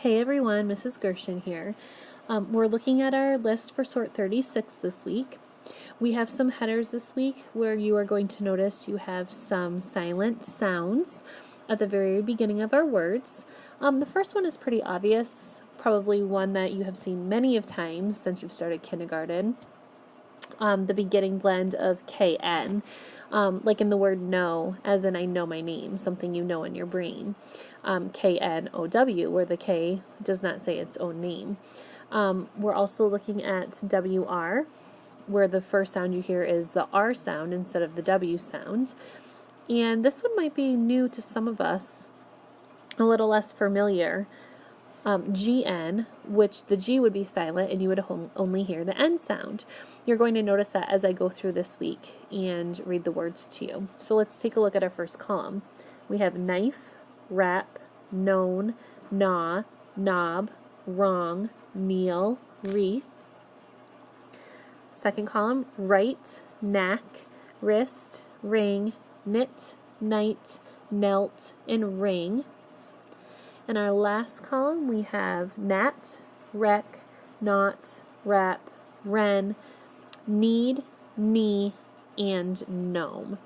Hey everyone, Mrs. Gershon here. We're looking at our list for sort 36 this week. We have some headers this week where you are going to notice you have some silent sounds at the very beginning of our words. The first one is pretty obvious, probably one that you have seen many of times since you've started kindergarten. The beginning blend of KN, like in the word know, as in I know my name, something you know in your brain. KNOW, where the K does not say its own name. We're also looking at WR, where the first sound you hear is the R sound instead of the W sound. And this one might be new to some of us, a little less familiar. GN, which the G would be silent and you would only hear the N sound. You're going to notice that as I go through this week and read the words to you. So let's take a look at our first column. We have knife, wrap, known, gnaw, knob, wrong, kneel, wreath. Second column, right, knack, wrist, ring, knit, night, knelt, and ring. In our last column, we have gnat, wreck, knot, wrap, wren, need, knee, and gnome.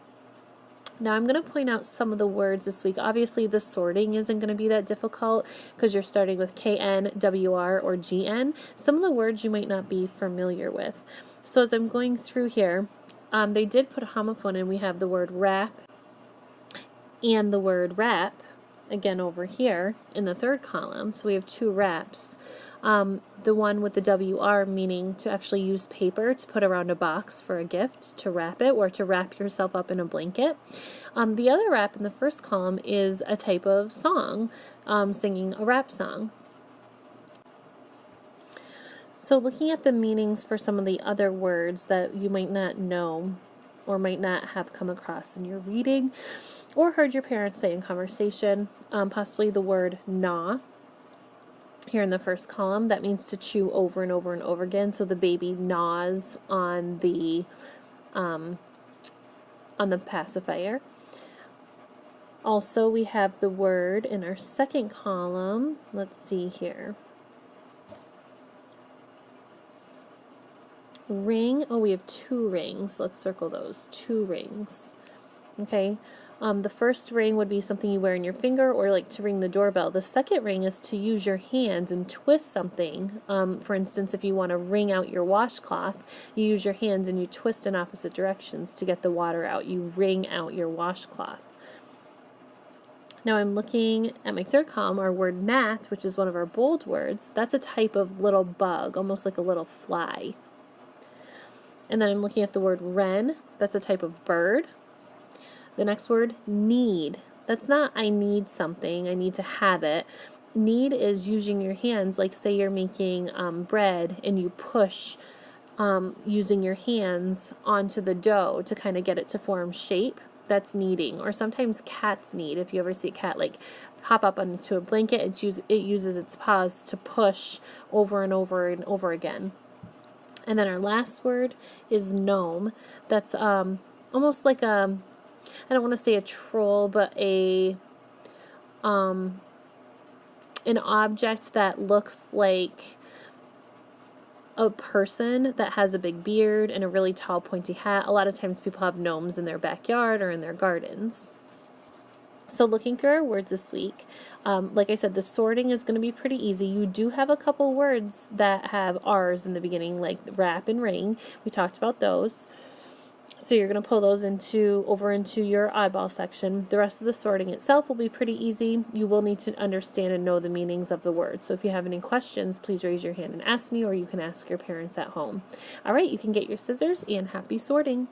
Now I'm going to point out some of the words this week. Obviously the sorting isn't going to be that difficult because you're starting with KN, WR, or GN. Some of the words you might not be familiar with. So as I'm going through here, they did put a homophone in. We have the word wrap and the word wrap again over here in the third column. So we have two wraps. The one with the WR meaning to actually use paper to put around a box for a gift, to wrap it, or to wrap yourself up in a blanket. The other wrap in the first column is a type of song, singing a rap song. So looking at the meanings for some of the other words that you might not know or might not have come across in your reading or heard your parents say in conversation, possibly the word gnaw. Here in the first column, that means to chew over and over and over again. So the baby gnaws on the pacifier. Also, we have the word in our second column. Let's see here. Ring. Oh, we have two rings. Let's circle those. Two rings. Okay. The first ring would be something you wear in your finger or like to ring the doorbell. The second ring is to use your hands and twist something. For instance, if you want to wring out your washcloth, you use your hands and you twist in opposite directions to get the water out. You wring out your washcloth. Now I'm looking at my third column, our word gnat, which is one of our bold words. That's a type of little bug, almost like a little fly. And then I'm looking at the word wren. That's a type of bird. The next word, need. That's not I need something, I need to have it. Need is using your hands, like say you're making bread and you push using your hands onto the dough to kind of get it to form shape. That's kneading. Or sometimes cats knead. If you ever see a cat like hop up onto a blanket, it uses its paws to push over and over and over again. And then our last word is gnome. That's almost like I don't want to say a troll, but an object that looks like a person that has a big beard and a really tall pointy hat. A lot of times people have gnomes in their backyard or in their gardens. So looking through our words this week, like I said, the sorting is going to be pretty easy. You do have a couple words that have R's in the beginning, like wrap and ring. We talked about those. So you're going to pull those over into your oddball section. The rest of the sorting itself will be pretty easy. You will need to understand and know the meanings of the words. So if you have any questions, please raise your hand and ask me, or you can ask your parents at home. All right, you can get your scissors and happy sorting.